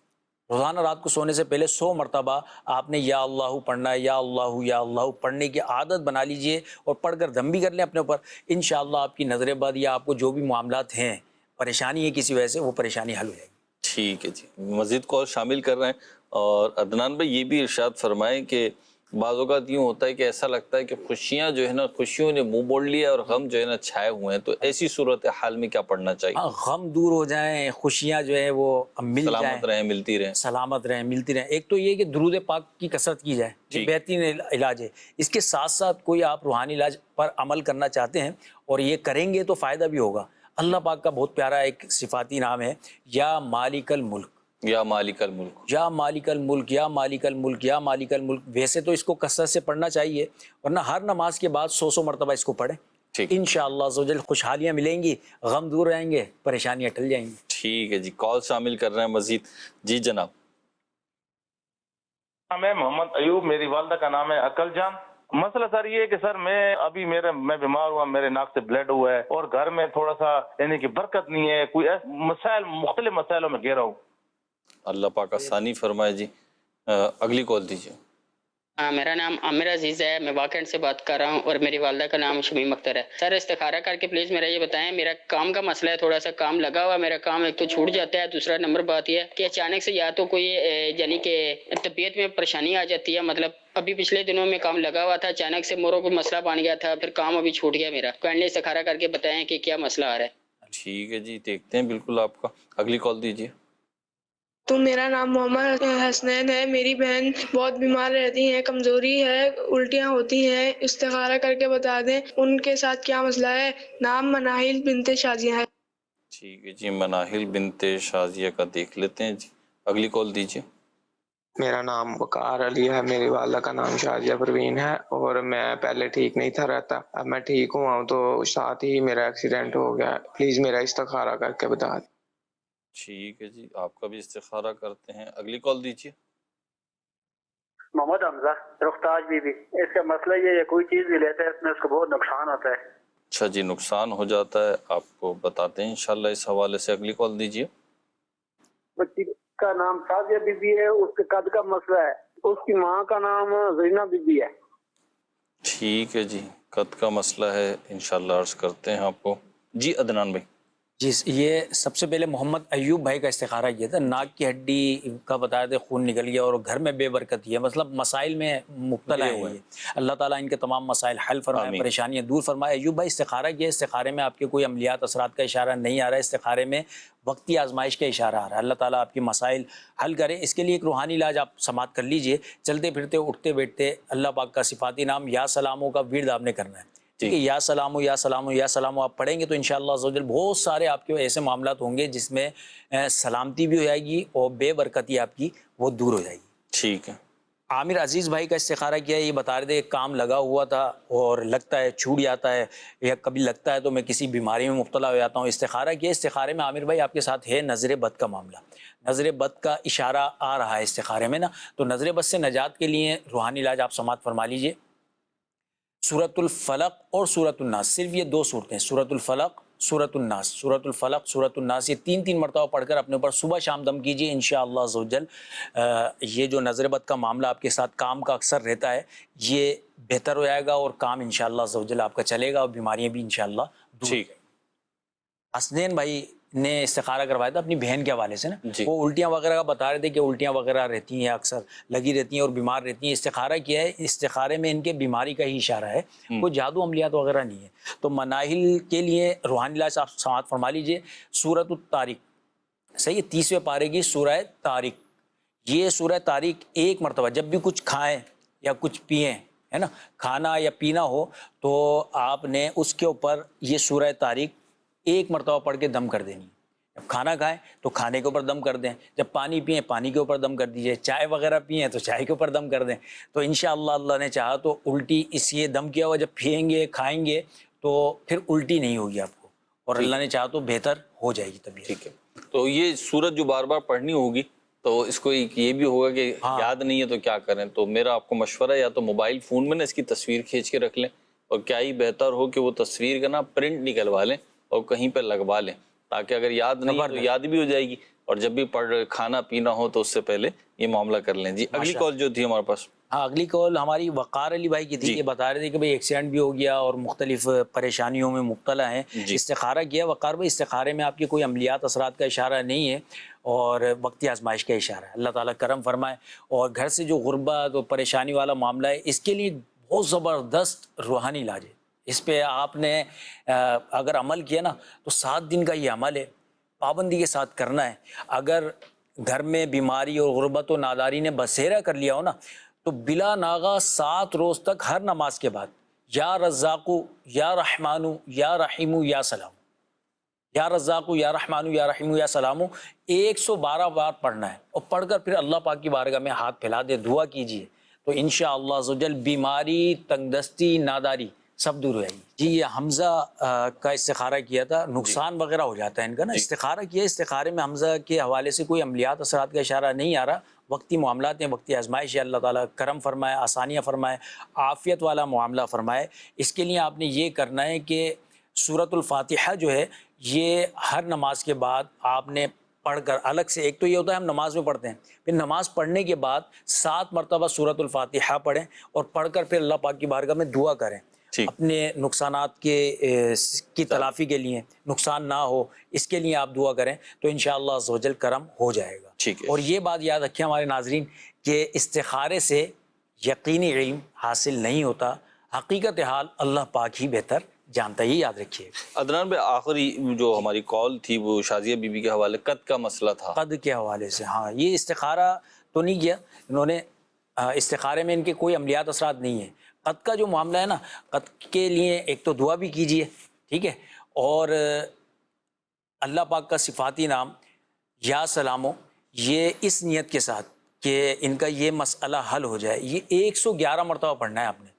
روزانہ رات کو سونے سے پہلے 100 مرتبہ آپ نے یا اللہ پڑھنا ہے. یا اللہ پڑھنے کی عادت بنا لیجئے اور پڑھ کر دم بھی کر لیں اپنے اوپر. انشاءاللہ آپ کی نظر بد یا آپ کو جو بھی معاملات ہیں پریشانی ہے کسی وجہ سے وہ پریشانی حل ہو جائے گی. ٹھیک ہے جی. مزید کال شامل کر رہے ہیں اور عدنان بھائی یہ بھی ارشاد فرمائیں کہ بعض اوقات یوں ہوتا ہے کہ ایسا لگتا ہے کہ خوشیاں جو ہے نا خوشیوں نے منہ موڑ لیا اور غم جو ہے نا چھائے ہوئے ہیں، تو ایسی صورت حال میں کیا پڑھنا چاہیے؟ غم دور ہو جائیں، خوشیاں جو ہے وہ مل جائیں، سلامت رہیں، ملتی رہیں، سلامت رہیں، ملتی رہیں۔ ایک تو یہ کہ درود پاک کی کثرت کی جائے، یہ بہترین علاج ہے۔ اس کے ساتھ ساتھ کوئی آپ روحانی علاج پر عمل کرنا چاہتے ہیں اور یہ کریں گے تو فائدہ بھی ہوگا، اللہ پاک کا بہت پیارا ایک صفاتی نام ہے، یا مالک الملک، یا مالک الملک، یا مالک الملک، یا مالک الملک، یا مالک الملک۔ ویسے تو اس کو کثرت سے پڑھنا چاہیے، ورنہ ہر نماز کے بعد 100 مرتبہ اس کو پڑھیں، انشاءاللہ عزوجل خوشحالیاں ملیں گی، غم دور رہیں گے، پریشانیاں ٹل جائیں گی۔ ٹھیک ہے جی، کال شامل کر رہے ہیں مزید۔ جی جناب۔ میں محمد ایوب، میری والدہ کا نام ہے عقل جان۔ مسئلہ سر یہ ہے کہ سر میں بیمار ہوا، میرے ناک سے بلڈ ہوا ہے اور گھر میں تھوڑا سا یعنی کہ برکت نہیں ہے، کوئی مختلف مسائلوں میں گھیرا ہوں۔ اللہ پاک آسانی فرمائے جی۔ اگلی کال دیجیے۔ میرا نام عامر عزیز ہے، میں واقعات سے بات کر رہا ہوں اور میری والدہ کا نام شمیم اختر ہے۔ سر استخارہ کر کے پلیز میرا یہ بتائیں، میرا کام کا مسئلہ ہے، تھوڑا سا کام لگا ہوا، میرا کام ایک تو چھوٹ جاتا ہے، دوسرا نمبر بات یہ ہے کہ اچانک سے یا تو کوئی یعنی کہ طبیعت میں پریشانی آ جاتی ہے، مطلب ابھی پچھلے دنوں میں کام لگا ہوا تھا، اچانک سے موروں کو مسئلہ بن گیا تھا، پھر کام ابھی چھوٹ گیا میرا، کائنڈلی استخارہ کر کے بتائیں کہ کیا مسئلہ آ رہا ہے۔ ٹھیک ہے جی، دیکھتے ہیں بالکل آپ کا۔ اگلی کال دیجیے۔ تو میرا نام محمد حسنین ہے، میری بہن بہت بیمار رہتی ہیں، کمزوری ہے، الٹیاں ہوتی ہیں، استخارہ کر کے بتا دیں ان کے ساتھ کیا مسئلہ ہے۔ نام مناہل بنت شازیہ ہے۔ ٹھیک ہے جی، مناہل بنت شازیہ کا دیکھ لیتے ہیں جی۔ اگلی کال دیجیے۔ میرا نام وقار علی ہے، میری والدہ کا نام شازیہ پروین ہے اور میں پہلے ٹھیک نہیں تھا رہتا، اب میں ٹھیک ہوا ہوں تو ساتھ ہی میرا ایکسیڈنٹ ہو گیا، پلیز میرا استخارہ کر کے بتا دیں۔ ٹھیک ہے جی، آپ کا بھی استخارہ کرتے ہیں۔ اگلی کال دیجیے۔ محمد حمزہ رختاج بی بی، اس کا مسئلہ یہ ہے کوئی چیز بھی لیتا ہے اس میں اس کو بہت نقصان ہوتا ہے۔ اچھا جی، نقصان ہو جاتا ہے، آپ کو بتاتے ہیں انشاءاللہ اس حوالے سے۔ اگلی کال دیجیے۔ بچی کا نام شازیہ بی بی ہے، اس کے قد کا مسئلہ ہے، اس کی ماں کا نام زینہ بی بی ہے۔ ٹھیک ہے جی، قد کا مسئلہ ہے، انشاءاللہ عرض کرتے ہیں آپ کو۔ جی عدنان بھائی۔ جی، یہ سب سے پہلے محمد ایوب بھائی کا استخارہ کیا تھا، ناک کی ہڈی کا بتایا تھا، خون نکل گیا اور گھر میں بے برکتی ہے، مطلب مسائل میں مبتلا ہے یہ۔ اللہ تعالیٰ ان کے تمام مسائل حل فرمائے، پریشانیاں دور فرمائے۔ ایوب بھائی استخارہ کیا، استخارے میں آپ کے کوئی عملیات اثرات کا اشارہ نہیں آ رہا ہے، استخارے میں وقتی آزمائش کا اشارہ آ رہا ہے۔ اللہ تعالیٰ آپ کی مسائل حل کرے۔ اس کے لیے ایک روحانی علاج آپ سماعت کر لیجئے، چلتے پھرتے اٹھتے بیٹھتے اللہ پاک کا صفاتی نام یا سلاموں کا ورد آپ نے کرنا ہے، ٹھیک ہے؟ یا سلامو یا سلامو یا سلامو آپ پڑھیں گے تو انشاءاللہ عزوجل بہت سارے آپ کے ایسے معاملات ہوں گے جس میں سلامتی بھی ہو جائے گی اور بے برکتی آپ کی وہ دور ہو جائے گی۔ ٹھیک ہے۔ عامر عزیز بھائی کا استخارہ کیا ہے، یہ بتا رہے تھے ایک کام لگا ہوا تھا اور لگتا ہے چھوٹ جاتا ہے، یا کبھی لگتا ہے تو میں کسی بیماری میں مبتلا ہو جاتا ہوں۔ استخارہ کیا، استخارے میں عامر بھائی آپ کے ساتھ ہے نظر بد کا معاملہ، نظر بد کا اشارہ آ رہا ہے استخارے میں نا، تو نظر بد سے نجات کے لیے روحانی علاج آپ سماعت فرما لیجئے۔ سورۃ الفلق اور سورۃ الناس، صرف یہ دو صورتیں، سورۃ الفلق، سورۃ الناس، سورۃ الفلق، سورۃ الناس، یہ تین مرتبہ پڑھ کر اپنے اوپر صبح شام دم کیجئے انشاءاللہ عزوجل۔ یہ جو نظر بد کا معاملہ آپ کے ساتھ کام کا اکثر رہتا ہے یہ بہتر ہو جائے گا اور کام انشاءاللہ عزوجل آپ کا چلے گا اور بیماریاں بھی انشاءاللہ دور۔ ٹھیک ہے۔ حسنین بھائی نے استخارہ کروایا تھا اپنی بہن کے حوالے سے نا، وہ الٹیاں وغیرہ کا بتا رہے تھے کہ الٹیاں وغیرہ رہتی ہیں، اکثر لگی رہتی ہیں اور بیمار رہتی ہیں۔ استخارہ کیا ہے، استخارے میں ان کے بیماری کا ہی اشارہ ہے، کوئی جادو عملیات وغیرہ نہیں ہے۔ تو مناہل کے لیے روحانی علاج آپ سماعت فرما لیجئے۔ سورۃ الطارق، صحیح ہے، 30ویں پارے کی سورہ طارق، یہ سورہ طارق ایک مرتبہ جب بھی کچھ کھائیں یا کچھ پئیں، ہے نا، کھانا یا پینا ہو تو آپ نے اس کے اوپر یہ سورہ طارق ایک مرتبہ پڑھ کے دم کر دینی۔ جب کھانا کھائیں تو کھانے کے اوپر دم کر دیں، جب پانی پئیں پانی کے اوپر دم کر دیجئے، چائے وغیرہ پئیں تو چائے کے اوپر دم کر دیں، تو انشاءاللہ اللہ نے چاہا تو الٹی اس یہ دم کیا ہوا جب پھینگیں گے کھائیں گے تو پھر الٹی نہیں ہوگی آپ کو، اور اللہ نے چاہا تو بہتر ہو جائے گی طبیعت۔ ٹھیک ہے، تو یہ سورت جو بار بار پڑھنی ہوگی تو اس کو یہ بھی ہوگا کہ یاد نہیں ہے تو کیا کریں، تو میرا آپ کو مشورہ ہے یا تو موبائل فون میں نا اس کی تصویر کھینچ کے رکھ لیں، اور کیا ہی بہتر ہو کہ وہ تصویر کا نا پرنٹ نکلوا لیں اور کہیں پہ لگوا لیں، تاکہ اگر یاد نہیں تو یاد بھی ہو جائے گی، اور جب بھی کھانا پینا ہو تو اس سے پہلے یہ معاملہ کر لیں۔ جی اگلی کال جو تھی ہمارے پاس، ہاں اگلی کال ہماری وقار علی بھائی کی تھی، یہ بتا رہے تھے کہ بھئی ایکسیڈنٹ بھی ہو گیا اور مختلف پریشانیوں میں مبتلا ہیں، استخارہ کیا۔ وقار بھائی استخارے میں آپ کے کوئی عملیات اثرات کا اشارہ نہیں ہے اور وقتی آزمائش کا اشارہ ہے. اللہ تعالیٰ کرم فرمائے. اور گھر سے جو غربت اور پریشانی والا معاملہ ہے اس کے لیے بہت زبردست روحانی علاج ہے. اس پہ آپ نے اگر عمل کیا نا تو 7 دن کا یہ عمل ہے, پابندی کے ساتھ کرنا ہے. اگر گھر میں بیماری اور غربت و ناداری نے بسیرا کر لیا ہو نا تو بلا ناغہ 7 روز تک ہر نماز کے بعد یا رزاقو یا رحمانو یا رحیمو یا سلام, یا رزاقو یا رحمانو یا رحیمو یا سلامو 112 بار پڑھنا ہے. اور پڑھ کر پھر اللہ پاک کی بارگاہ میں ہاتھ پھیلا دے, دعا کیجئے تو انشاءاللہ عزوجل بیماری, تنگ دستی, ناداری سب دور ہو جائے گی. جی یہ حمزہ کا استخارہ کیا تھا, نقصان وغیرہ ہو جاتا ہے ان کا نا. استخارہ کیا, استخارے میں حمزہ کے حوالے سے کوئی عملیات اثرات کا اشارہ نہیں آ رہا. وقتی معاملات ہیں, وقتی آزمائش ہے. اللہ تعالیٰ کرم فرمائے, آسانیاں فرمائے, عافیت والا معاملہ فرمائے. اس کے لیے آپ نے یہ کرنا ہے کہ سورۃ الفاتحہ جو ہے یہ ہر نماز کے بعد آپ نے پڑھ کر الگ سے, ایک تو یہ ہوتا ہے ہم نماز میں پڑھتے ہیں, پھر نماز پڑھنے کے بعد 7 مرتبہ سورۃ الفاتحہ پڑھیں اور پڑھ کر پھر اللہ پاک کی بارگاہ میں دعا کریں اپنے نقصانات کی تلافی کے لیے, نقصان نہ ہو اس کے لیے آپ دعا کریں تو انشاءاللہ عز و جل کرم ہو جائے گا. اور یہ بات یاد رکھیں ہمارے ناظرین کہ استخارے سے یقینی علم حاصل نہیں ہوتا, حقیقت حال اللہ پاک ہی بہتر جانتا ہے, یہ یاد رکھیے. عدنان بھائی آخری جو ہماری کال تھی وہ شازیہ بی بی کے حوالے قد کا مسئلہ تھا. قد کے حوالے سے, ہاں یہ استخارہ تو نہیں کیا انہوں نے, استخارے میں ان کے کوئی عملیات اثرات نہیں ہیں. قد کا جو معاملہ ہے نا, قد کے لیے ایک تو دعا بھی کیجئے, ٹھیک ہے, اور اللہ پاک کا صفاتی نام یا سلامو یہ اس نیت کے ساتھ کہ ان کا یہ مسئلہ حل ہو جائے, یہ 111 مرتبہ پڑھنا ہے آپ نے,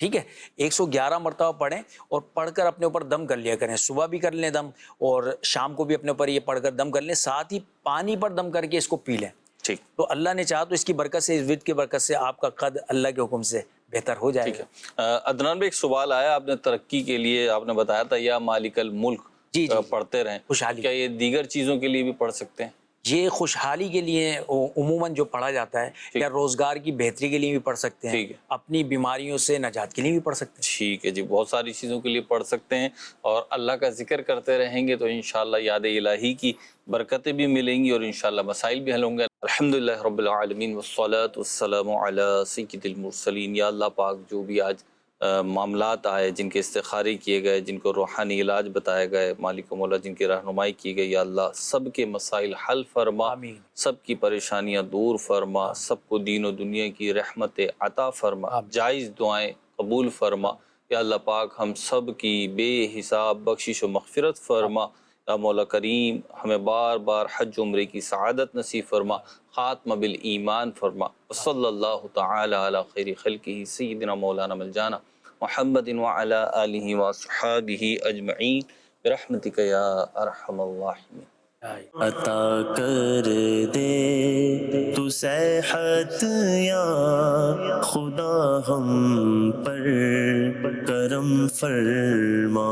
ٹھیک ہے. 111 مرتبہ پڑھیں اور پڑھ کر اپنے اوپر دم کر لیا کریں. صبح بھی کر لیں دم اور شام کو بھی اپنے اوپر یہ پڑھ کر دم کر لیں, ساتھ ہی پانی پر دم کر کے اس کو پی لیں. ٹھیک, تو اللہ نے چاہا تو اس کی برکت سے, اس ورد کی برکت سے آپ کا قد اللہ کے حکم سے بہتر ہو جائے گا. عدنان بھائی ایک سوال آیا, آپ نے ترقی کے لیے آپ نے بتایا تھا یا مالک الملک پڑھتے رہیں, خوشحالی, کیا یہ دیگر چیزوں کے لیے بھی پڑھ سکتے ہیں؟ یہ خوشحالی کے لیے عموماً جو پڑھا جاتا ہے, یا روزگار کی بہتری کے لیے بھی پڑھ سکتے ہیں, اپنی بیماریوں سے نجات کے لیے بھی پڑھ سکتے ہیں. ٹھیک ہے جی, بہت ساری چیزوں کے لیے پڑھ سکتے ہیں اور اللہ کا ذکر کرتے رہیں گے تو انشاءاللہ یاد الہی کی برکتیں بھی ملیں گی اور انشاءاللہ مسائل بھی حل ہوں گے. الحمدللہ رب العالمین والصلاة والسلام علی سید المرسلین. یا اللہ پاک جو بھی آج معاملات آئے, جن کے استخارے کیے گئے, جن کو روحانی علاج بتائے گئے, مالک و مولا جن کی رہنمائی کی گئی, یا اللہ سب کے مسائل حل فرما, سب کی پریشانیاں دور فرما, سب کو دین و دنیا کی رحمت عطا فرما, جائز دعائیں قبول فرما. یا اللہ پاک ہم سب کی بے حساب بخشش و مغفرت فرما. یا مولا کریم ہمیں بار بار حج عمرے کی سعادت نصیب فرما, خاتمہ بالایمان فرما. صلی اللہ تعالی علی خیر خلقہ سیدنا مولانا ملجانا محمد وعلی آلہ واصحابہ اجمعین برحمتک یا ارحم الراحمین. عطا کر دے تو صحت یا خدا ہم پر کرم فرما.